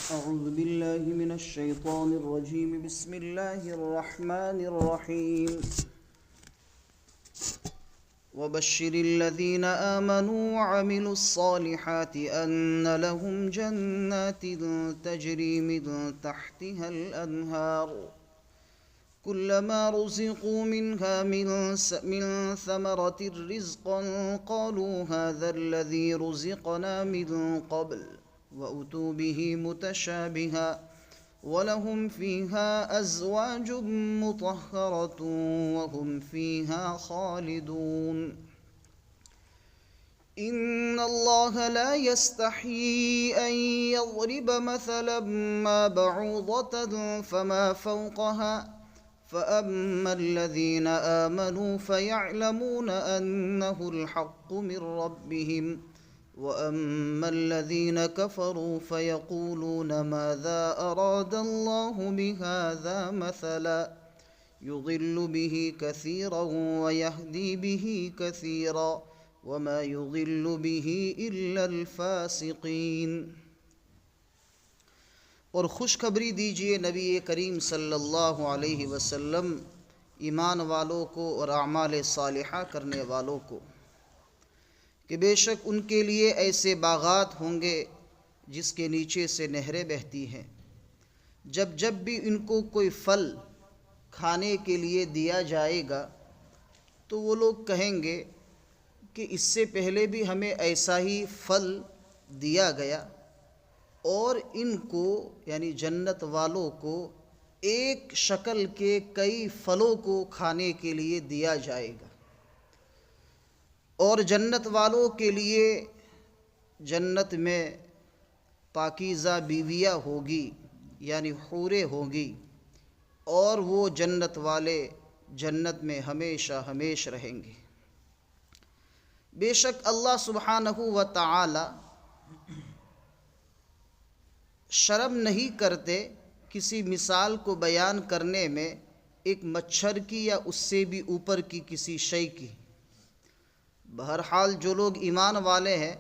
أعوذ بالله من الشيطان الرجيم بسم الله الرحمن الرحيم وبشر الذين آمنوا وعملوا الصالحات أن لهم جنات تجري من تحتها الأنهار كلما رزقوا منها من ثمرة رزقا قالوا هذا الذي رزقنا من قبل وأتوا به متشابها ولهم فيها أزواج مطهرة وهم فيها خالدون إن الله لا يستحيي أن يضرب مثلا ما بعوضة فما فوقها فأما الذين آمنوا فيعلمون أنه الحق من ربهم وأما الذين كفروا فيقولون ماذا أراد الله بهذا مثلا يضل به كثيرا ويهدي به كثيرا وما يضل به إلا الفاسقين۔ اور خوشخبری دیجئے نبی کریم صلی اللہ علیہ وسلم ایمان والوں کو اور اعمال صالحہ کرنے والوں کو کہ بے شک ان کے لیے ایسے باغات ہوں گے جس کے نیچے سے نہریں بہتی ہیں، جب جب بھی ان کو کوئی پھل کھانے کے لیے دیا جائے گا تو وہ لوگ کہیں گے کہ اس سے پہلے بھی ہمیں ایسا ہی پھل دیا گیا، اور ان کو یعنی جنت والوں کو ایک شکل کے کئی پھلوں کو کھانے کے لیے دیا جائے گا، اور جنت والوں کے لیے جنت میں پاکیزہ بیویاں ہوگی یعنی حوریں ہوگی، اور وہ جنت والے جنت میں ہمیشہ ہمیش رہیں گے۔ بے شک اللہ سبحانہ و تعالی شرم نہیں کرتے کسی مثال کو بیان کرنے میں ایک مچھر کی یا اس سے بھی اوپر کی کسی شے کی۔ بہرحال جو لوگ ایمان والے ہیں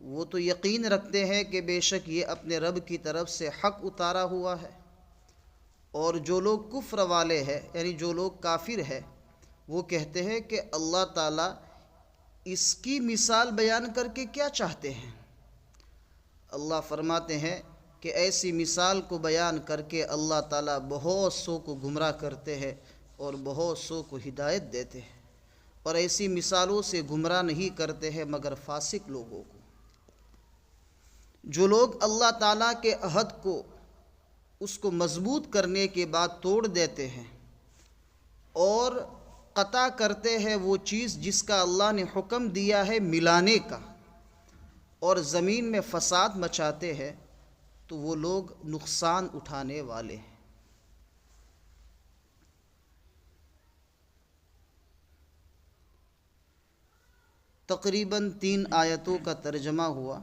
وہ تو یقین رکھتے ہیں کہ بے شک یہ اپنے رب کی طرف سے حق اتارا ہوا ہے، اور جو لوگ کفر والے ہیں یعنی جو لوگ کافر ہیں وہ کہتے ہیں کہ اللہ تعالیٰ اس کی مثال بیان کر کے کیا چاہتے ہیں۔ اللہ فرماتے ہیں کہ ایسی مثال کو بیان کر کے اللہ تعالیٰ بہت سو کو گمراہ کرتے ہیں اور بہت سو کو ہدایت دیتے ہیں، اور ایسی مثالوں سے گمراہ نہیں کرتے ہیں مگر فاسق لوگوں کو۔ جو لوگ اللہ تعالیٰ کے عہد کو اس کو مضبوط کرنے کے بعد توڑ دیتے ہیں اور قطع کرتے ہیں وہ چیز جس کا اللہ نے حکم دیا ہے ملانے کا، اور زمین میں فساد مچاتے ہیں، تو وہ لوگ نقصان اٹھانے والے ہیں۔ تقریباً 3 آیتوں کا ترجمہ ہوا،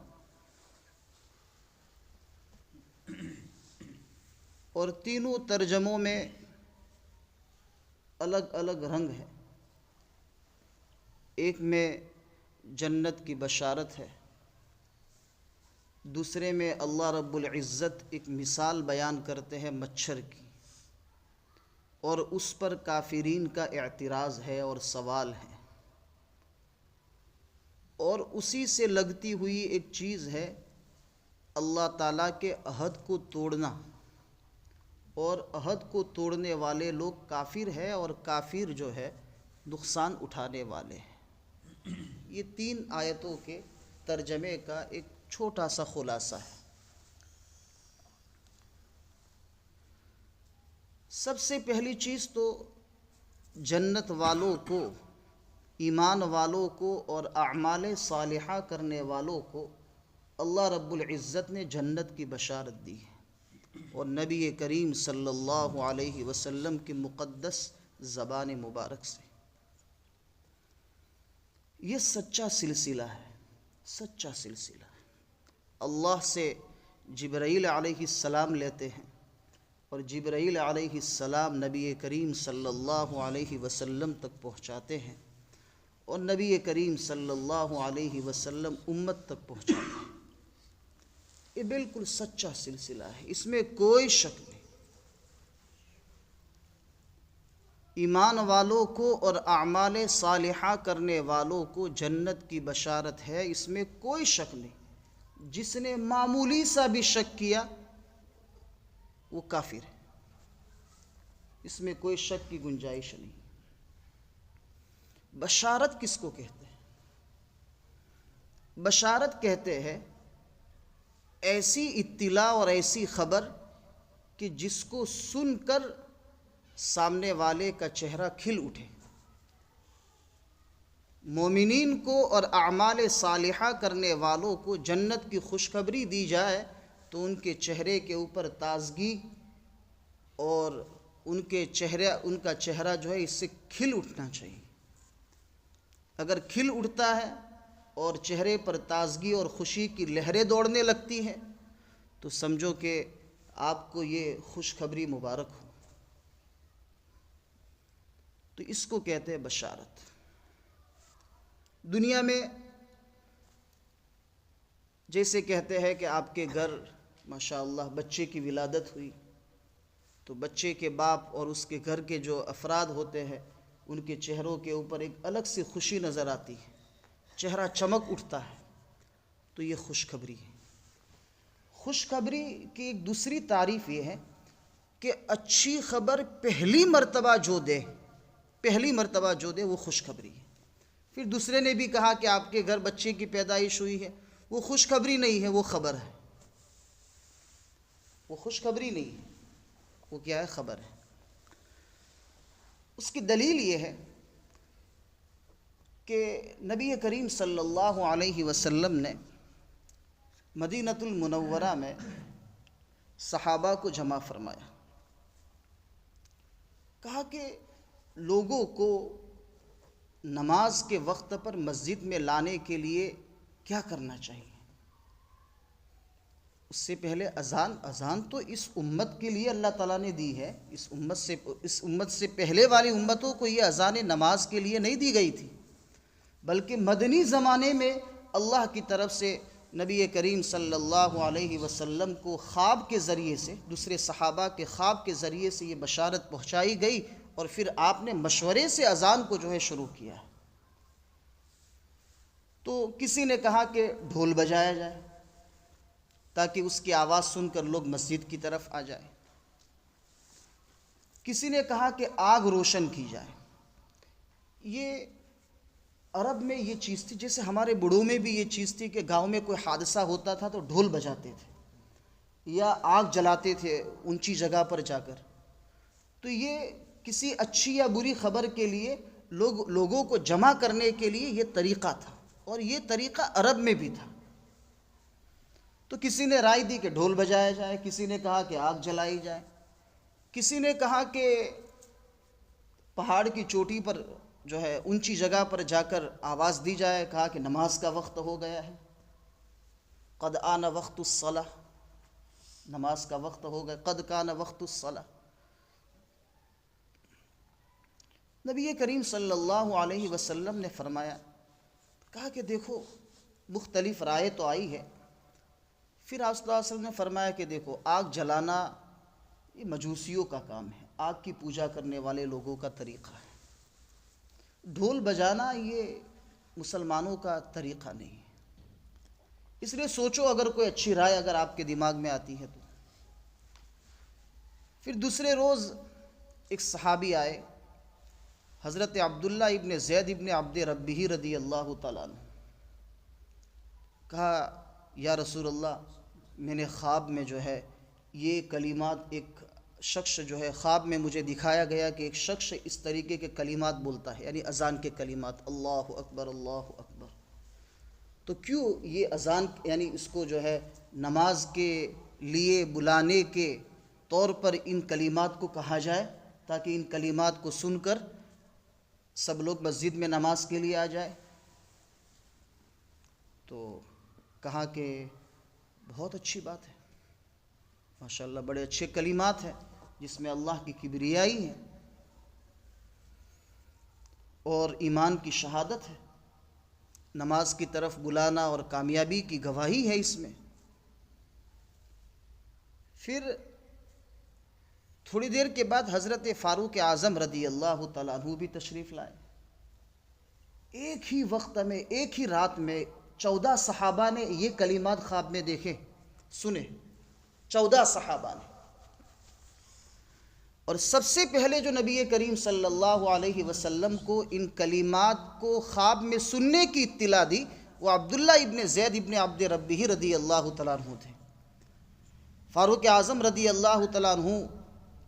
اور تینوں ترجموں میں الگ الگ رنگ ہے۔ ایک میں جنت کی بشارت ہے، دوسرے میں اللہ رب العزت ایک مثال بیان کرتے ہیں مچھر کی، اور اس پر کافرین کا اعتراض ہے اور سوال ہے، اور اسی سے لگتی ہوئی ایک چیز ہے اللہ تعالیٰ کے عہد کو توڑنا، اور عہد کو توڑنے والے لوگ کافر ہیں، اور کافر جو ہے نقصان اٹھانے والے ہیں۔ یہ 3 آیتوں کے ترجمے کا ایک چھوٹا سا خلاصہ ہے۔ سب سے پہلی چیز تو جنت والوں کو، ایمان والوں کو اور اعمال صالحہ کرنے والوں کو اللہ رب العزت نے جنت کی بشارت دی ہے، اور نبی کریم صلی اللہ علیہ وسلم کی مقدس زبان مبارک سے۔ یہ سچا سلسلہ ہے، سچا سلسلہ ہے۔ اللہ سے جبرائیل علیہ السلام لیتے ہیں، اور جبرائیل علیہ السلام نبی کریم صلی اللہ علیہ وسلم تک پہنچاتے ہیں، اور نبی کریم صلی اللہ علیہ وسلم امت تک پہنچاتے ہیں۔ یہ بالکل سچا سلسلہ ہے، اس میں کوئی شک نہیں۔ ایمان والوں کو اور اعمال صالحہ کرنے والوں کو جنت کی بشارت ہے، اس میں کوئی شک نہیں۔ جس نے معمولی سا بھی شک کیا وہ کافر ہے، اس میں کوئی شک کی گنجائش نہیں۔ بشارت کس کو کہتے ہیں؟ بشارت کہتے ہیں ایسی اطلاع اور ایسی خبر کہ جس کو سن کر سامنے والے کا چہرہ کھل اٹھے۔ مومنین کو اور اعمال صالحہ کرنے والوں کو جنت کی خوشخبری دی جائے تو ان کے چہرے کے اوپر تازگی اور ان کا چہرہ جو ہے اس سے کھل اٹھنا چاہیے۔ اگر کھل اٹھتا ہے اور چہرے پر تازگی اور خوشی کی لہریں دوڑنے لگتی ہیں تو سمجھو کہ آپ کو یہ خوشخبری مبارک ہو۔ تو اس کو کہتے ہیں بشارت۔ دنیا میں جیسے کہتے ہیں کہ آپ کے گھر ماشاءاللہ بچے کی ولادت ہوئی تو بچے کے باپ اور اس کے گھر کے جو افراد ہوتے ہیں ان کے چہروں کے اوپر ایک الگ سی خوشی نظر آتی ہے، چہرہ چمک اٹھتا ہے، تو یہ خوشخبری ہے۔ خوشخبری کی ایک دوسری تعریف یہ ہے کہ اچھی خبر پہلی مرتبہ جو دے وہ خوشخبری ہے۔ پھر دوسرے نے بھی کہا کہ آپ کے گھر بچے کی پیدائش ہوئی ہے، وہ خوشخبری نہیں ہے، وہ خبر ہے۔ وہ خوشخبری نہیں ہے، وہ کیا ہے؟ خبر ہے۔ اس کی دلیل یہ ہے کہ نبی کریم صلی اللہ علیہ وسلم نے مدینۃ المنورہ میں صحابہ کو جمع فرمایا، کہا کہ لوگوں کو نماز کے وقت پر مسجد میں لانے کے لیے کیا کرنا چاہیے؟ اس سے پہلے اذان تو اس امت کے لیے اللہ تعالیٰ نے دی ہے۔ اس امت سے پہلے والی امتوں کو یہ اذان نماز کے لیے نہیں دی گئی تھی، بلکہ مدنی زمانے میں اللہ کی طرف سے نبی کریم صلی اللہ علیہ وسلم کو خواب کے ذریعے سے، دوسرے صحابہ کے خواب کے ذریعے سے یہ بشارت پہنچائی گئی، اور پھر آپ نے مشورے سے اذان کو جو ہے شروع کیا۔ تو کسی نے کہا کہ ڈھول بجایا جائے تاکہ اس کی آواز سن کر لوگ مسجد کی طرف آ جائیں۔ کسی نے کہا کہ آگ روشن کی جائے۔ یہ عرب میں یہ چیز تھی، جیسے ہمارے بڑوں میں بھی یہ چیز تھی کہ گاؤں میں کوئی حادثہ ہوتا تھا تو ڈھول بجاتے تھے یا آگ جلاتے تھے اونچی جگہ پر جا کر۔ تو یہ کسی اچھی یا بری خبر کے لیے لوگوں کو جمع کرنے کے لیے یہ طریقہ تھا، اور یہ طریقہ عرب میں بھی تھا۔ تو کسی نے رائے دی کہ ڈھول بجایا جائے، کسی نے کہا کہ آگ جلائی جائے، کسی نے کہا کہ پہاڑ کی چوٹی پر جو ہے اونچی جگہ پر جا کر آواز دی جائے، کہا کہ نماز کا وقت ہو گیا ہے، قد آن وقت الصلاۃ، نماز کا وقت ہو گیا، قد کان وقت الصلاۃ۔ نبی کریم صلی اللہ علیہ وسلم نے فرمایا، کہا کہ دیکھو مختلف رائے تو آئی ہے۔ پھر آپ صلی اللہ علیہ وسلم نے فرمایا کہ دیکھو آگ جلانا یہ مجوسیوں کا کام ہے، آگ کی پوجا کرنے والے لوگوں کا طریقہ ہے۔ ڈھول بجانا یہ مسلمانوں کا طریقہ نہیں ہے۔ اس لیے سوچو اگر کوئی اچھی رائے اگر آپ کے دماغ میں آتی ہے تو۔ پھر دوسرے روز ایک صحابی آئے، حضرت عبداللہ ابن زید ابن عبد ربہ رضی اللہ تعالیٰ عنہ۔ کہا یا رسول اللہ، میں نے خواب میں جو ہے یہ کلمات، ایک شخص جو ہے خواب میں مجھے دکھایا گیا کہ ایک شخص اس طریقے کے کلمات بولتا ہے، یعنی اذان کے کلمات، اللہ اکبر اللہ اکبر۔ تو کیوں یہ اذان یعنی اس کو جو ہے نماز کے لیے بلانے کے طور پر ان کلمات کو کہا جائے تاکہ ان کلمات کو سن کر سب لوگ مسجد میں نماز کے لیے آ جائے؟ تو کہا کہ بہت اچھی بات ہے، ماشاءاللہ بڑے اچھے کلمات ہیں جس میں اللہ کی کبریائی ہے اور ایمان کی شہادت ہے، نماز کی طرف بلانا اور کامیابی کی گواہی ہے اس میں۔ پھر تھوڑی دیر کے بعد حضرت فاروق اعظم رضی اللہ تعالیٰ عنہ بھی تشریف لائے. ایک ہی وقت میں، ایک ہی رات میں 14 صحابہ نے یہ کلمات خواب میں دیکھے، سنے. 14 صحابہ نے. اور سب سے پہلے جو نبی کریم صلی اللہ علیہ وسلم کو ان کلمات کو خواب میں سننے کی اطلاع دی وہ عبداللہ ابن زید ابن عبد ربہ رضی اللہ تعالیٰ عنہ تھے. فاروق اعظم رضی اللہ تعالیٰ عنہ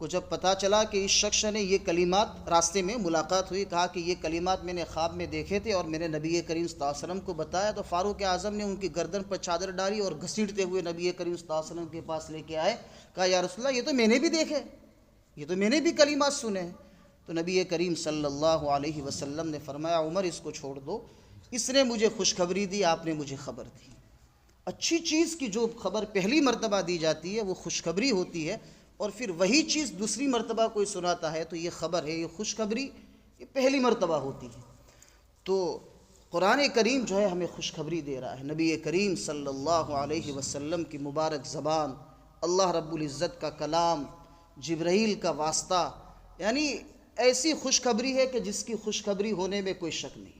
کو جب پتہ چلا کہ اس شخص نے یہ کلمات، راستے میں ملاقات ہوئی، کہا کہ یہ کلمات میں نے خواب میں دیکھے تھے اور میں نے نبی کریم صلی اللہ علیہ وسلم کو بتایا، تو فاروق اعظم نے ان کی گردن پر چادر ڈالی اور گھسیٹتے ہوئے نبی کریم صلی اللہ علیہ وسلم کے پاس لے کے آئے. کہا یا رسول اللہ، یہ تو میں نے بھی دیکھے، یہ تو میں نے بھی کلمات سنے ہیں. تو نبی کریم صلی اللہ علیہ وسلم نے فرمایا عمر اس کو چھوڑ دو، اس نے مجھے خوشخبری دی، آپ نے مجھے خبر دی. اچھی چیز کی جو خبر پہلی مرتبہ دی جاتی ہے وہ خوشخبری ہوتی ہے، اور پھر وہی چیز دوسری مرتبہ کوئی سناتا ہے تو یہ خبر ہے، یہ خوشخبری یہ پہلی مرتبہ ہوتی ہے. تو قرآن کریم جو ہے ہمیں خوشخبری دے رہا ہے. نبی کریم صلی اللہ علیہ وسلم کی مبارک زبان، اللہ رب العزت کا کلام، جبرائیل کا واسطہ، یعنی ایسی خوشخبری ہے کہ جس کی خوشخبری ہونے میں کوئی شک نہیں ہے.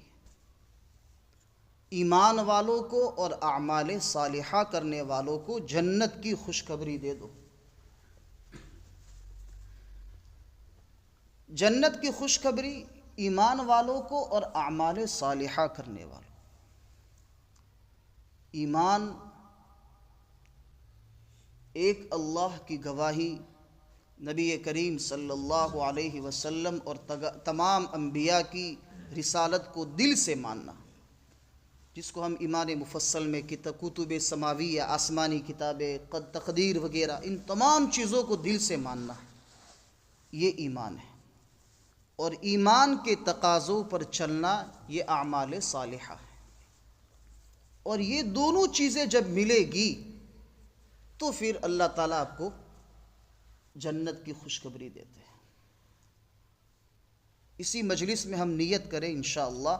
ایمان والوں کو اور اعمال صالحہ کرنے والوں کو جنت کی خوشخبری دے دو. جنت کی خوشخبری ایمان والوں کو اور اعمال صالحہ کرنے والوں. ایمان ایک اللہ کی گواہی، نبی کریم صلی اللہ علیہ وسلم اور تمام انبیاء کی رسالت کو دل سے ماننا، جس کو ہم ایمان مفصل میں کتب سماویہ، آسمانی کتابیں، تقدیر وغیرہ، ان تمام چیزوں کو دل سے ماننا، یہ ایمان ہے. اور ایمان کے تقاضوں پر چلنا یہ اعمال صالحہ ہے. اور یہ دونوں چیزیں جب ملے گی تو پھر اللہ تعالیٰ آپ کو جنت کی خوشخبری دیتے ہیں. اسی مجلس میں ہم نیت کریں انشاءاللہ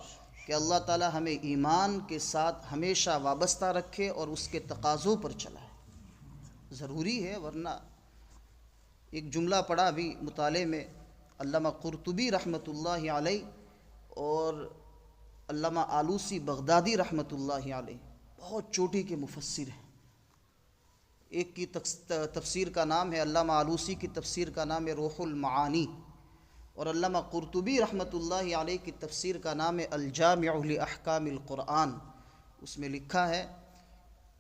کہ اللہ تعالیٰ ہمیں ایمان کے ساتھ ہمیشہ وابستہ رکھے اور اس کے تقاضوں پر چلائے. ضروری ہے، ورنہ ایک جملہ پڑھا ابھی مطالعے میں، علامہ قرطبی رحمۃ اللہ علیہ اور علامہ آلوسی بغدادی رحمۃ اللہ علیہ، بہت چوٹی کے مفسر ہیں. ایک کی تفسیر کا نام ہے، علامہ آلوسی کی تفسیر کا نام ہے روح المعانی، اور علامہ قرطبی رحمۃ اللہ علیہ کی تفسیر کا نام ہے الجامع لاحکام القرآن. اس میں لکھا ہے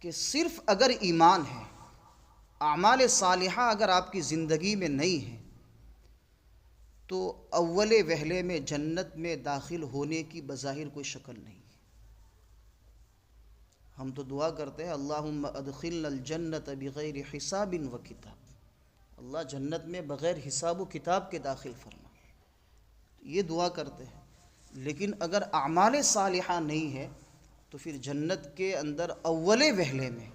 کہ صرف اگر ایمان ہے، اعمال صالحہ اگر آپ کی زندگی میں نہیں ہے، تو اول وہلے میں جنت میں داخل ہونے کی بظاہر کوئی شکل نہیں ہے. ہم تو دعا کرتے ہیں اللہم ادخلنا الجنت بغیر حساب و کتاب، اللہ جنت میں بغیر حساب و کتاب کے داخل فرما، یہ دعا کرتے ہیں. لیکن اگر اعمال صالحہ نہیں ہے تو پھر جنت کے اندر اول وہلے میں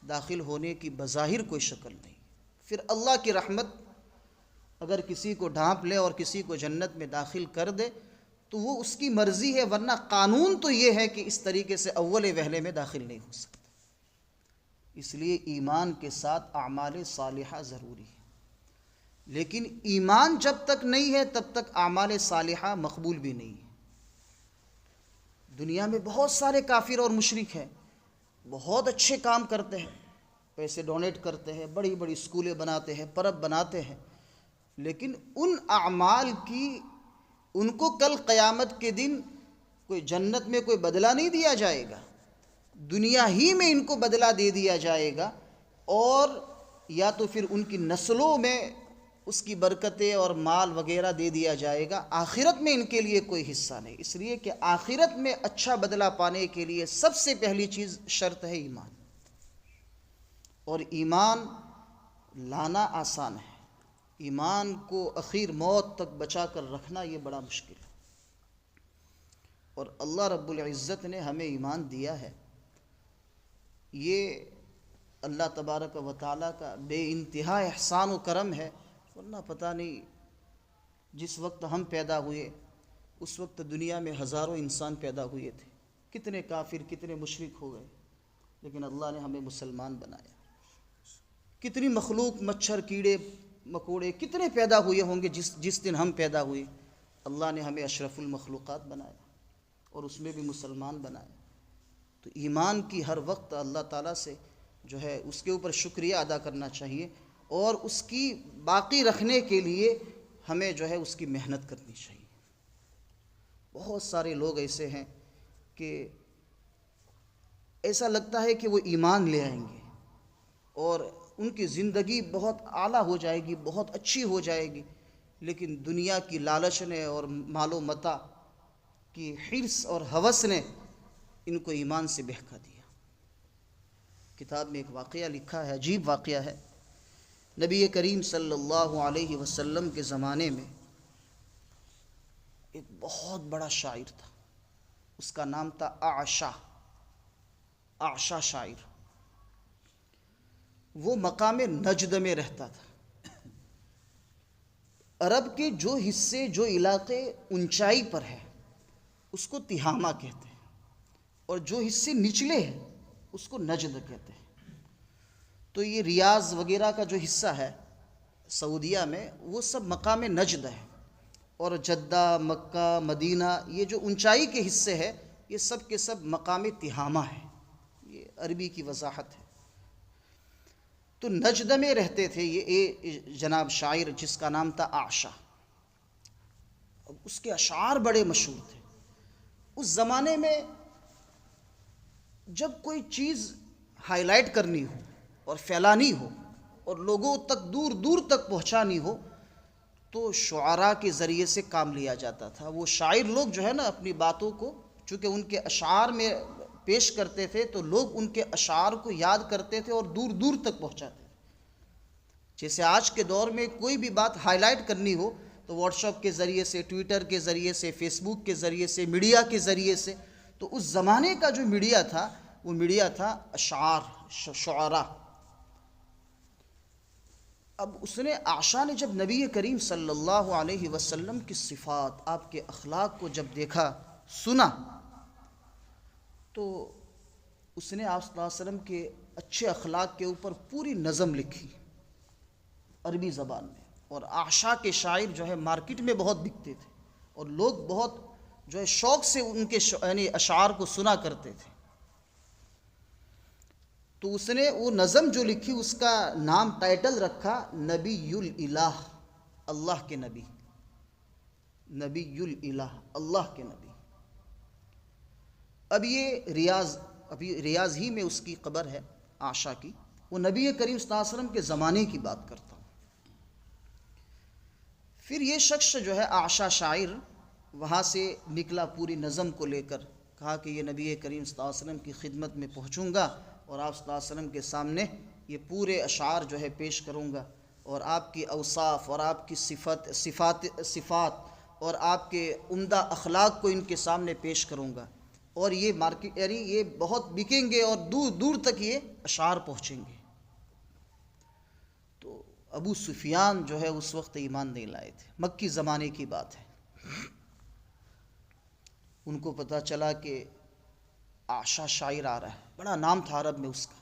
داخل ہونے کی بظاہر کوئی شکل نہیں. پھر اللہ کی رحمت اگر کسی کو ڈھانپ لے اور کسی کو جنت میں داخل کر دے تو وہ اس کی مرضی ہے، ورنہ قانون تو یہ ہے کہ اس طریقے سے اول وہلے میں داخل نہیں ہو سکتا. اس لیے ایمان کے ساتھ اعمال صالحہ ضروری ہے. لیکن ایمان جب تک نہیں ہے تب تک اعمال صالحہ مقبول بھی نہیں ہے. دنیا میں بہت سارے کافر اور مشرک ہیں، بہت اچھے کام کرتے ہیں، پیسے ڈونیٹ کرتے ہیں، بڑی بڑی اسکولیں بناتے ہیں، پرب بناتے ہیں، لیکن ان اعمال کی ان کو کل قیامت کے دن کوئی جنت میں کوئی بدلہ نہیں دیا جائے گا، دنیا ہی میں ان کو بدلہ دے دیا جائے گا، اور یا تو پھر ان کی نسلوں میں اس کی برکتیں اور مال وغیرہ دے دیا جائے گا. آخرت میں ان کے لیے کوئی حصہ نہیں. اس لیے کہ آخرت میں اچھا بدلہ پانے کے لیے سب سے پہلی چیز شرط ہے ایمان. اور ایمان لانا آسان ہے، ایمان کو اخیر موت تک بچا کر رکھنا یہ بڑا مشکل ہے. اور اللہ رب العزت نے ہمیں ایمان دیا ہے، یہ اللہ تبارک و تعالیٰ کا بے انتہا احسان و کرم ہے. ورنہ پتہ نہیں جس وقت ہم پیدا ہوئے اس وقت دنیا میں ہزاروں انسان پیدا ہوئے تھے، کتنے کافر کتنے مشرک ہو گئے، لیکن اللہ نے ہمیں مسلمان بنایا. کتنی مخلوق، مچھر، کیڑے مکوڑے کتنے پیدا ہوئے ہوں گے جس دن ہم پیدا ہوئے. اللہ نے ہمیں اشرف المخلوقات بنایا اور اس میں بھی مسلمان بنایا. تو ایمان کی ہر وقت اللہ تعالیٰ سے جو ہے اس کے اوپر شکریہ ادا کرنا چاہیے، اور اس کی باقی رکھنے کے لیے ہمیں جو ہے اس کی محنت کرنی چاہیے. بہت سارے لوگ ایسے ہیں کہ ایسا لگتا ہے کہ وہ ایمان لے آئیں گے اور ان کی زندگی بہت اعلیٰ ہو جائے گی، بہت اچھی ہو جائے گی، لیکن دنیا کی لالچ نے اور مال و متاع کی حرص اور ہوس نے ان کو ایمان سے بہکا دیا. کتاب میں ایک واقعہ لکھا ہے، عجیب واقعہ ہے. نبی کریم صلی اللہ علیہ وسلم کے زمانے میں ایک بہت بڑا شاعر تھا، اس کا نام تھا اعشا شاعر. وہ مقام نجد میں رہتا تھا. عرب کے جو حصے، جو علاقے اونچائی پر ہے اس کو تہامہ کہتے ہیں، اور جو حصے نچلے ہیں اس کو نجد کہتے ہیں. تو یہ ریاض وغیرہ کا جو حصہ ہے سعودیہ میں، وہ سب مقام نجد ہے، اور جدہ، مکہ، مدینہ، یہ جو اونچائی کے حصے ہیں یہ سب کے سب مقام تہامہ ہے. یہ عربی کی وضاحت ہے. تو نجد میں رہتے تھے یہ جناب شاعر جس کا نام تھا اعشا. اب اس کے اشعار بڑے مشہور تھے. اس زمانے میں جب کوئی چیز ہائی لائٹ کرنی ہو اور پھیلانی ہو اور لوگوں تک دور دور تک پہنچانی ہو تو شعراء کے ذریعے سے کام لیا جاتا تھا. وہ شاعر لوگ جو ہے نا اپنی باتوں کو چونکہ ان کے اشعار میں پیش کرتے تھے تو لوگ ان کے اشعار کو یاد کرتے تھے اور دور دور تک پہنچاتے تھے. جیسے آج کے دور میں کوئی بھی بات ہائی لائٹ کرنی ہو تو واٹس ایپ کے ذریعے سے، ٹویٹر کے ذریعے سے، فیس بک کے ذریعے سے، میڈیا کے ذریعے سے. تو اس زمانے کا جو میڈیا تھا وہ میڈیا تھا اشعار، شعراء. اب اس نے اعشا نے جب نبی کریم صلی اللہ علیہ وسلم کی صفات، آپ کے اخلاق کو جب دیکھا، سنا، تو اس نے آپ صلی اللہ علیہ وسلم کے اچھے اخلاق کے اوپر پوری نظم لکھی عربی زبان میں. اور اعشا کے شاعر جو ہے مارکیٹ میں بہت بکتے تھے اور لوگ بہت جو ہے شوق سے ان کے یعنی اشعار کو سنا کرتے تھے. تو اس نے وہ نظم جو لکھی اس کا نام، ٹائٹل رکھا نبی الالہ، اللہ کے نبی. نبی الالہ، اللہ کے نبی. اب یہ ریاض ہی میں اس کی قبر ہے اعشا کی. وہ نبی کریم صلی اللہ علیہ وسلم کے زمانے کی بات کرتا ہوں. پھر یہ شخص جو ہے اعشا شاعر وہاں سے نکلا پوری نظم کو لے کر. کہا کہ یہ نبی کریم صلی اللہ علیہ وسلم کی خدمت میں پہنچوں گا اور آپ صلی اللہ علیہ وسلم کے سامنے یہ پورے اشعار جو ہے پیش کروں گا، اور آپ کی اوصاف اور آپ کی صفات اور آپ کے عمدہ اخلاق کو ان کے سامنے پیش کروں گا، اور یہ مارکیٹ یعنی یہ بہت بکیں گے اور دور دور تک یہ اشعار پہنچیں گے. تو ابو سفیان جو ہے اس وقت ایمان نہیں لائے تھے، مکی زمانے کی بات ہے. ان کو پتہ چلا کہ اعشا شاعر آ رہا ہے، بڑا نام تھا عرب میں اس کا،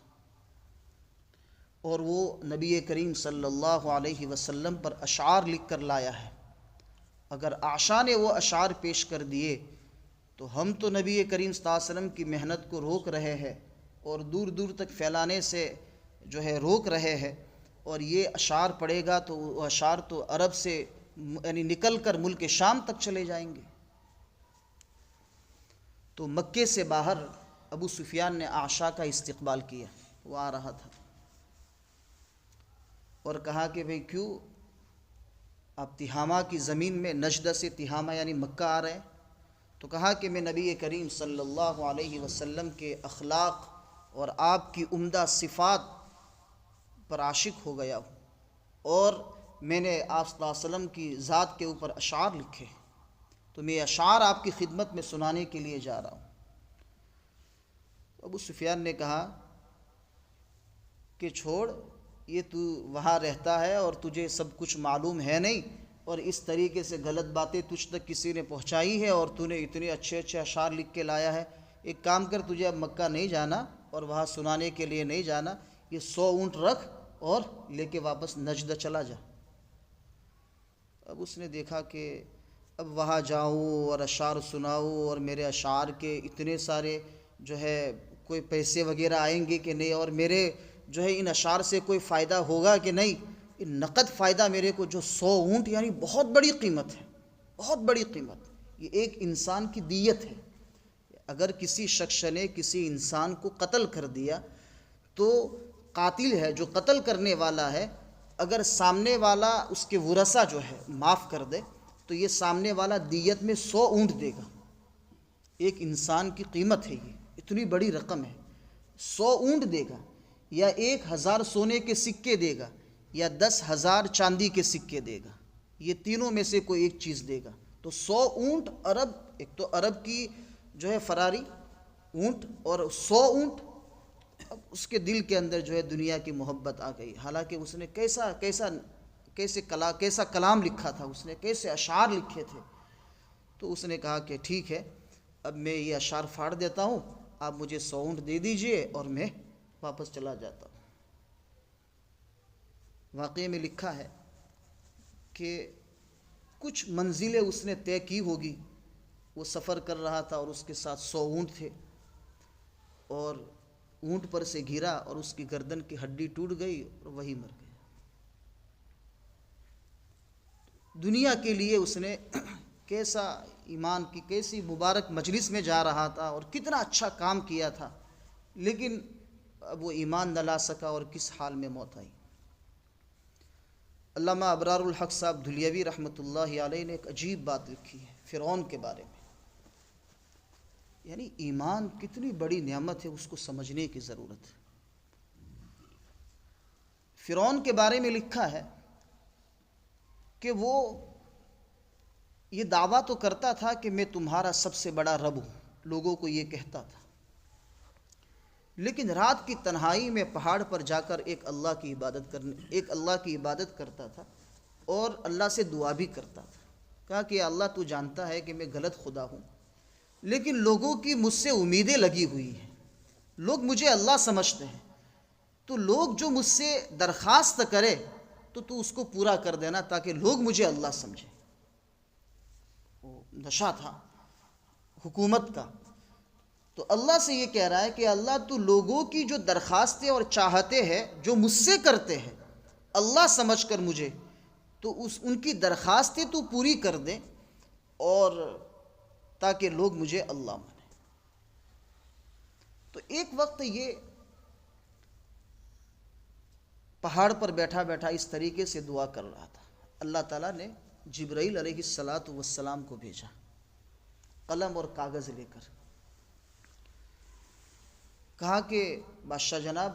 اور وہ نبی کریم صلی اللہ علیہ وسلم پر اشعار لکھ کر لایا ہے. اگر اعشا نے وہ اشعار پیش کر دیے تو ہم تو نبی کریم صلی اللہ علیہ وسلم کی محنت کو روک رہے ہیں اور دور دور تک پھیلانے سے جو ہے روک رہے ہیں، اور یہ اشعار پڑھے گا تو وہ اشعار تو عرب سے یعنی نکل کر ملک شام تک چلے جائیں گے. تو مکے سے باہر ابو سفیان نے اعشا کا استقبال کیا. وہ آ رہا تھا اور کہا کہ بھئی کیوں آپ تہامہ کی زمین میں، نجد سے تہامہ یعنی مکہ آ رہے ہیں؟ تو کہا کہ میں نبی کریم صلی اللہ علیہ وسلم کے اخلاق اور آپ کی عمدہ صفات پر عاشق ہو گیا ہوں، اور میں نے آپ صلی اللہ علیہ وسلم کی ذات کے اوپر اشعار لکھے، تو میں اشعار آپ کی خدمت میں سنانے کے لیے جا رہا ہوں. ابو سفیان نے کہا کہ چھوڑ، یہ تو وہاں رہتا ہے اور تجھے سب کچھ معلوم ہے نہیں، اور اس طریقے سے غلط باتیں تجھ تک کسی نے پہنچائی ہے اور تو نے اتنے اچھے اچھے اشعار لکھ کے لایا ہے. ایک کام کر، تجھے اب مکہ نہیں جانا اور وہاں سنانے کے لیے نہیں جانا، یہ 100 اونٹ رکھ اور لے کے واپس نجد چلا جا۔ اب اس نے دیکھا کہ اب وہاں جاؤں اور اشعار سناؤں اور میرے اشعار کے اتنے سارے جو ہے کوئی پیسے وغیرہ آئیں گے کہ نہیں، اور میرے جو ہے ان اشعار سے کوئی فائدہ ہوگا کہ نہیں۔ ان نقد فائدہ میرے کو جو 100 اونٹ، یعنی بہت بڑی قیمت ہے، بہت بڑی قیمت، یہ ایک انسان کی دیت ہے۔ اگر کسی شخص نے کسی انسان کو قتل کر دیا تو قاتل ہے جو قتل کرنے والا ہے، اگر سامنے والا اس کے ورثہ جو ہے معاف کر دے تو یہ سامنے والا دیت میں 100 اونٹ دے گا۔ ایک انسان کی قیمت ہے، یہ اتنی بڑی رقم ہے، 100 اونٹ دے گا، یا 1000 سونے کے سکے دے گا، یا 10,000 چاندی کے سکے دے گا، یہ تینوں میں سے کوئی ایک چیز دے گا۔ تو 100 اونٹ عرب، ایک تو عرب کی جو ہے فراری اونٹ، اور 100 اونٹ، اب اس کے دل کے اندر جو ہے دنیا کی محبت آ گئی۔ حالانکہ اس نے کیسا کلام لکھا تھا، اس نے کیسے اشعار لکھے تھے۔ تو اس نے کہا کہ ٹھیک ہے، اب میں یہ اشعار پھاڑ دیتا ہوں، آپ مجھے 100 اونٹ دے دیجئے اور میں واپس چلا جاتا ہوں۔ واقعے میں لکھا ہے کہ کچھ منزلیں اس نے طے کی ہوگی، وہ سفر کر رہا تھا اور اس کے ساتھ 100 اونٹ تھے، اور اونٹ پر سے گرا اور اس کی گردن کی ہڈی ٹوٹ گئی اور وہی مر گیا۔ دنیا کے لیے اس نے کیسا ایمان کی کیسی مبارک مجلس میں جا رہا تھا اور کتنا اچھا کام کیا تھا، لیکن اب وہ ایمان نہ لا سکا اور کس حال میں موت آئی۔ علامہ ابرار الحق صاحب دھلیوی رحمۃ اللہ علیہ نے ایک عجیب بات لکھی ہے فرعون کے بارے میں، یعنی ایمان کتنی بڑی نعمت ہے، اس کو سمجھنے کی ضرورت ہے۔ فرعون کے بارے میں لکھا ہے کہ وہ یہ دعویٰ تو کرتا تھا کہ میں تمہارا سب سے بڑا رب ہوں، لوگوں کو یہ کہتا تھا، لیکن رات کی تنہائی میں پہاڑ پر جا کر ایک اللہ کی عبادت کرتا تھا اور اللہ سے دعا بھی کرتا تھا۔ کہا کہ اللہ تو جانتا ہے کہ میں غلط خدا ہوں، لیکن لوگوں کی مجھ سے امیدیں لگی ہوئی ہیں، لوگ مجھے اللہ سمجھتے ہیں، تو لوگ جو مجھ سے درخواست کرے تو اس کو پورا کر دینا تاکہ لوگ مجھے اللہ سمجھیں۔ وہ نشہ تھا حکومت کا، تو اللہ سے یہ کہہ رہا ہے کہ اللہ تو لوگوں کی جو درخواستیں اور چاہتے ہیں جو مجھ سے کرتے ہیں اللہ سمجھ کر مجھے، تو ان کی درخواستیں تو پوری کر دے، اور تاکہ لوگ مجھے اللہ مانیں۔ تو ایک وقت یہ پہاڑ پر بیٹھا بیٹھا اس طریقے سے دعا کر رہا تھا، اللہ تعالیٰ نے جبرائیل علیہ السلام کو بھیجا قلم اور کاغذ لے کر۔ کہا کہ بادشاہ جناب،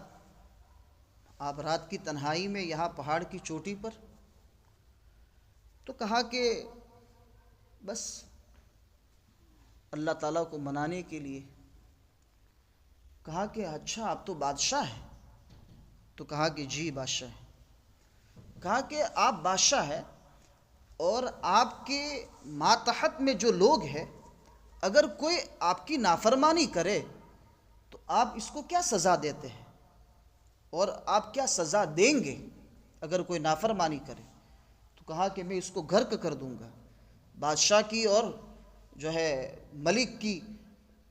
آپ رات کی تنہائی میں یہاں پہاڑ کی چوٹی پر؟ تو کہا کہ بس اللہ تعالیٰ کو منانے کے لیے۔ کہا کہ اچھا آپ تو بادشاہ ہیں؟ تو کہا کہ جی بادشاہ ہے۔ کہا کہ آپ بادشاہ ہیں اور آپ کے ماتحت میں جو لوگ ہیں، اگر کوئی آپ کی نافرمانی کرے تو آپ اس کو کیا سزا دیتے ہیں، اور آپ کیا سزا دیں گے اگر کوئی نافرمانی کرے؟ تو کہا کہ میں اس کو غرق کر دوں گا، بادشاہ کی اور جو ہے ملک کی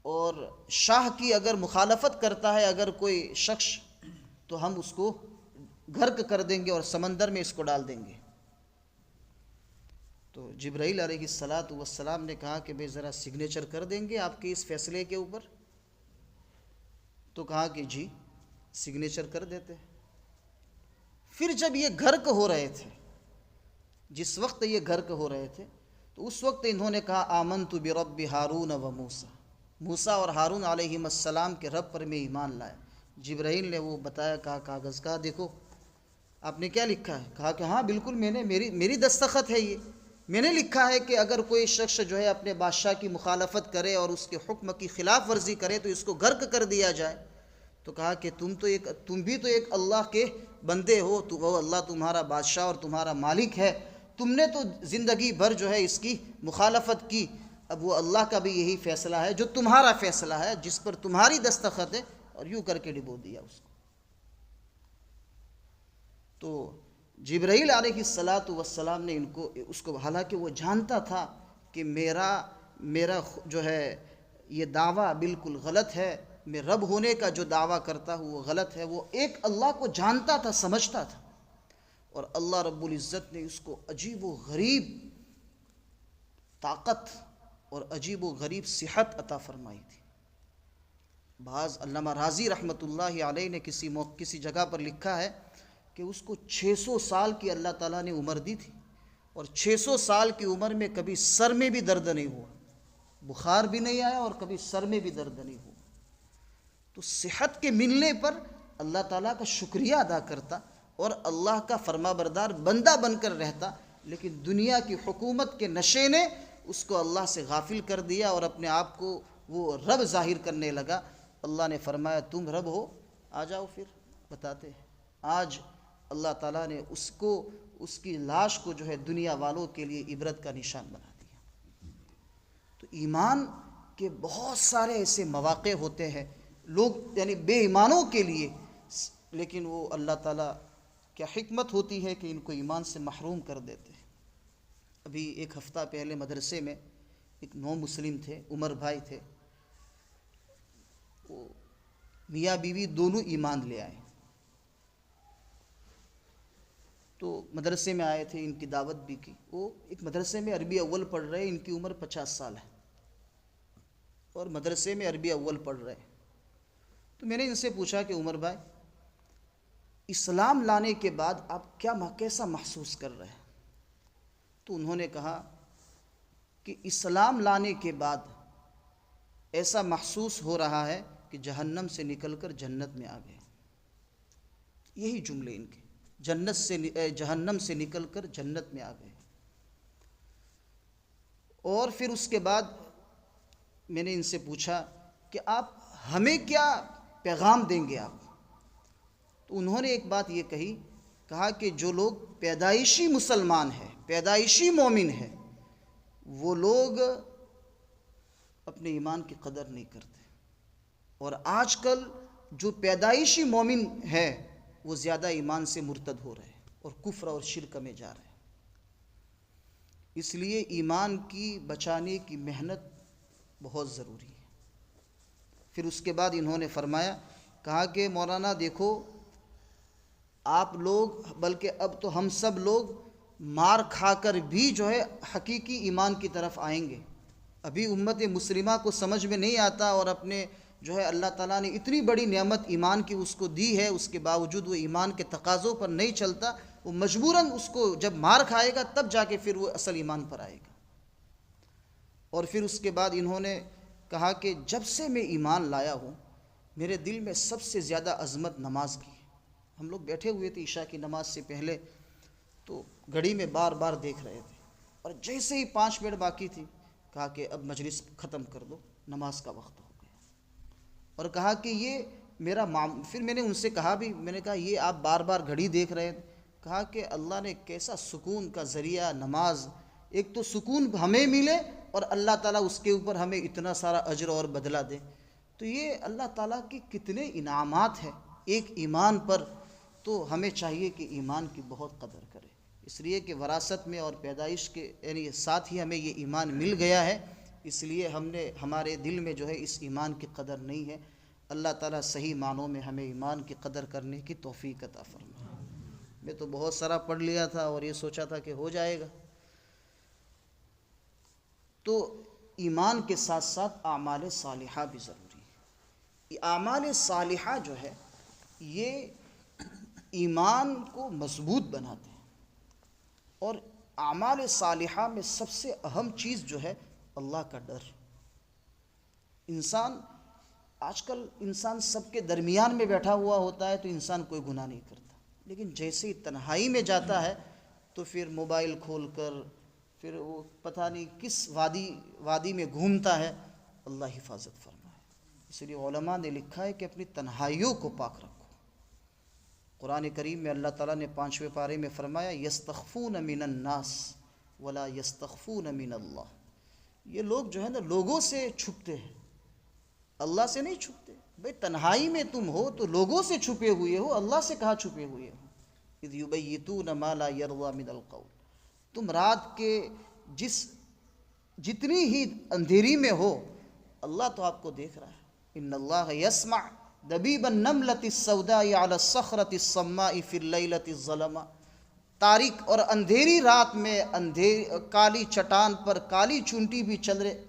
اور شاہ کی اگر مخالفت کرتا ہے اگر کوئی شخص، تو ہم اس کو غرق کر دیں گے اور سمندر میں اس کو ڈال دیں گے۔ تو جبرائیل علیہ السلام نے کہا کہ بھئی ذرا سگنیچر کر دیں گے آپ کے اس فیصلے کے اوپر؟ تو کہا کہ جی سگنیچر کر دیتے ہیں۔ پھر جب یہ غرق ہو رہے تھے، جس وقت یہ غرق ہو رہے تھے، تو اس وقت انہوں نے کہا آمنت برب ہارون و موسیٰ، موسیٰ اور ہارون علیہ السلام کے رب پر میں ایمان لایا۔ جبرائیل نے وہ بتایا، کہا کاغذ کا دیکھو آپ نے کیا لکھا ہے؟ کہا کہ ہاں بالکل میں نے میری دستخط ہے، یہ میں نے لکھا ہے کہ اگر کوئی شخص جو ہے اپنے بادشاہ کی مخالفت کرے اور اس کے حکم کی خلاف ورزی کرے تو اس کو غرق کر دیا جائے۔ تو کہا کہ تم بھی تو ایک اللہ کے بندے ہو، تو وہ اللہ تمہارا بادشاہ اور تمہارا مالک ہے، تم نے تو زندگی بھر جو ہے اس کی مخالفت کی، اب وہ اللہ کا بھی یہی فیصلہ ہے جو تمہارا فیصلہ ہے، جس پر تمہاری دستخط ہے، اور یوں کر کے ڈبو دیا اس کو۔ تو جبرائیل علیہ الصلاۃ والسلام نے اس کو حالانکہ وہ جانتا تھا کہ میرا جو ہے یہ دعویٰ بالکل غلط ہے، میں رب ہونے کا جو دعویٰ کرتا ہوں وہ غلط ہے، وہ ایک اللہ کو جانتا تھا، سمجھتا تھا، اور اللہ رب العزت نے اس کو عجیب و غریب طاقت اور عجیب و غریب صحت عطا فرمائی تھی۔ بعض علامہ راضی رحمۃ اللہ علیہ نے کسی جگہ پر لکھا ہے کہ اس کو 600 سال کی اللہ تعالیٰ نے عمر دی تھی، اور 600 سال کی عمر میں کبھی سر میں بھی درد نہیں ہوا، بخار بھی نہیں آیا اور کبھی سر میں بھی درد نہیں ہوا۔ تو صحت کے ملنے پر اللہ تعالیٰ کا شکریہ ادا کرتا اور اللہ کا فرما بردار بندہ بن کر رہتا، لیکن دنیا کی حکومت کے نشے نے اس کو اللہ سے غافل کر دیا اور اپنے آپ کو وہ رب ظاہر کرنے لگا۔ اللہ نے فرمایا تم رب ہو، آ جاؤ پھر بتاتے ہیں۔ آج اللہ تعالیٰ نے اس کی لاش کو جو ہے دنیا والوں کے لیے عبرت کا نشان بنا دیا۔ تو ایمان کے بہت سارے ایسے مواقع ہوتے ہیں لوگ یعنی بے ایمانوں کے لیے، لیکن وہ اللہ تعالیٰ کیا حکمت ہوتی ہے کہ ان کو ایمان سے محروم کر دیتے ہیں۔ ابھی ایک ہفتہ پہلے مدرسے میں ایک نو مسلم تھے، عمر بھائی تھے، وہ میاں بیوی دونوں ایمان لے آئے، تو مدرسے میں آئے تھے، ان کی دعوت بھی کی۔ وہ ایک مدرسے میں عربی اول پڑھ رہے، ان کی عمر 50 سال ہے اور مدرسے میں عربی اول پڑھ رہے۔ تو میں نے ان سے پوچھا کہ عمر بھائی، اسلام لانے کے بعد آپ کیسا محسوس کر رہے ہیں؟ تو انہوں نے کہا کہ اسلام لانے کے بعد ایسا محسوس ہو رہا ہے کہ جہنم سے نکل کر جنت میں آ گئے۔ یہی جملے ان کے، جہنم سے نکل کر جنت میں آ گئے۔ اور پھر اس کے بعد میں نے ان سے پوچھا کہ آپ ہمیں کیا پیغام دیں گے آپ؟ تو انہوں نے ایک بات یہ کہا کہ جو لوگ پیدائشی مسلمان ہیں، پیدائشی مومن ہیں، وہ لوگ اپنے ایمان کی قدر نہیں کرتے، اور آج کل جو پیدائشی مومن ہے وہ زیادہ ایمان سے مرتد ہو رہے ہیں اور کفر اور شرک میں جا رہے ہیں۔ اس لیے ایمان کی بچانے کی محنت بہت ضروری ہے۔ پھر اس کے بعد انہوں نے کہا کہ مولانا دیکھو، آپ لوگ بلکہ اب تو ہم سب لوگ مار کھا کر بھی جو ہے حقیقی ایمان کی طرف آئیں گے۔ ابھی امت مسلمہ کو سمجھ میں نہیں آتا، اور اپنے جو ہے اللہ تعالیٰ نے اتنی بڑی نعمت ایمان کی اس کو دی ہے، اس کے باوجود وہ ایمان کے تقاضوں پر نہیں چلتا، وہ مجبوراً اس کو جب مار کھائے گا تب جا کے پھر وہ اصل ایمان پر آئے گا۔ اور پھر اس کے بعد انہوں نے کہا کہ جب سے میں ایمان لایا ہوں، میرے دل میں سب سے زیادہ عظمت نماز کی ہے۔ ہم لوگ بیٹھے ہوئے تھے عشاء کی نماز سے پہلے، تو گھڑی میں بار بار دیکھ رہے تھے، اور جیسے ہی 5 منٹ باقی تھی کہا کہ اب مجلس ختم کر دو، نماز کا وقت ہو گیا۔ اور کہا کہ یہ پھر میں نے ان سے کہا بھی، میں نے کہا یہ آپ بار بار گھڑی دیکھ رہے تھے؟ کہا کہ اللہ نے کیسا سکون کا ذریعہ نماز، ایک تو سکون ہمیں ملے اور اللہ تعالیٰ اس کے اوپر ہمیں اتنا سارا اجر اور بدلہ دے۔ تو یہ اللہ تعالیٰ کی کتنے انعامات ہیں ایک ایمان پر، تو ہمیں چاہیے کہ ایمان کی بہت قدر کرے، اس لیے کہ وراثت میں اور پیدائش کے یعنی ساتھ ہی ہمیں یہ ایمان مل گیا ہے، اس لیے ہمارے دل میں جو ہے اس ایمان کی قدر نہیں ہے۔ اللہ تعالیٰ صحیح معنوں میں ہمیں ایمان کی قدر کرنے کی توفیق عطا فرمائے۔ میں تو بہت سارا پڑھ لیا تھا اور یہ سوچا تھا کہ ہو جائے گا۔ تو ایمان کے ساتھ ساتھ اعمال صالحہ بھی ضروری ہے۔ اعمال صالحہ جو ہے یہ ایمان کو مضبوط بناتے ہیں، اور اعمال صالحہ میں سب سے اہم چیز جو ہے اللہ کا ڈر۔ آج کل انسان سب کے درمیان میں بیٹھا ہوا ہوتا ہے تو انسان کوئی گناہ نہیں کرتا، لیکن جیسے ہی تنہائی میں جاتا ہے تو پھر موبائل کھول کر پھر وہ پتہ نہیں کس وادی میں گھومتا ہے۔ اللہ حفاظت فرمائے۔ اس لیے علماء نے لکھا ہے کہ اپنی تنہائیوں کو پاک رکھو۔ قرآن کریم میں اللہ تعالیٰ نے 5ویں پارے میں فرمایا یستخفون من الناس ولا یستخفون من اللہ۔ یہ لوگ جو ہے نا لوگوں سے چھپتے ہیں، اللہ سے نہیں چھپتے۔ بھئی تنہائی میں تم ہو تو لوگوں سے چھپے ہوئے ہو، اللہ سے کہاں چھپے ہوئے ہو؟ اذ یبیتون ما لا یرضی من القول، تم رات کے جتنی ہی اندھیری میں ہو اللہ تو آپ کو دیکھ رہا ہے۔ ان اللہ یسمع دبیب النملۃ السوداء علی الصخرۃ الصماء فی اللیلۃ الظلماء، تاریک اور اندھیری رات میں کالی چٹان پر کالی چونٹی بھی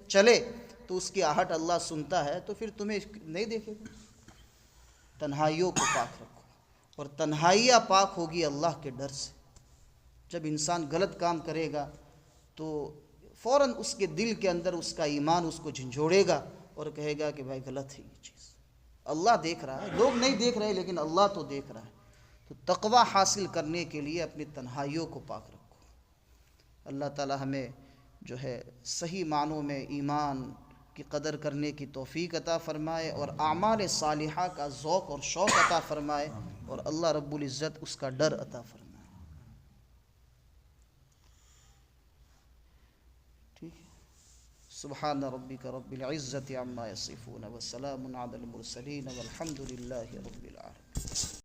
چلے تو اس کی آہٹ اللہ سنتا ہے، تو پھر تمہیں نہیں دیکھے گا۔ تنہائیوں کو پاک رکھو، اور تنہائیاں پاک ہوگی اللہ کے ڈر سے۔ جب انسان غلط کام کرے گا تو فوراً اس کے دل کے اندر اس کا ایمان اس کو جھنجھوڑے گا اور کہے گا کہ بھائی غلط ہے یہ چیز، اللہ دیکھ رہا ہے، لوگ نہیں دیکھ رہے لیکن اللہ تو دیکھ رہا ہے۔ تو تقوی حاصل کرنے کے لیے اپنی تنہائیوں کو پاک رکھو۔ اللہ تعالی ہمیں جو ہے صحیح معنوں میں ایمان کی قدر کرنے کی توفیق عطا فرمائے، اور اعمال صالحہ کا ذوق اور شوق عطا فرمائے، اور اللہ رب العزت اس کا ڈر عطا فرمائے۔ ٹھیک ہے، سبحان ربک رب العزت عما یصفون وسلام علی المرسلین والحمد للہ رب العالمین۔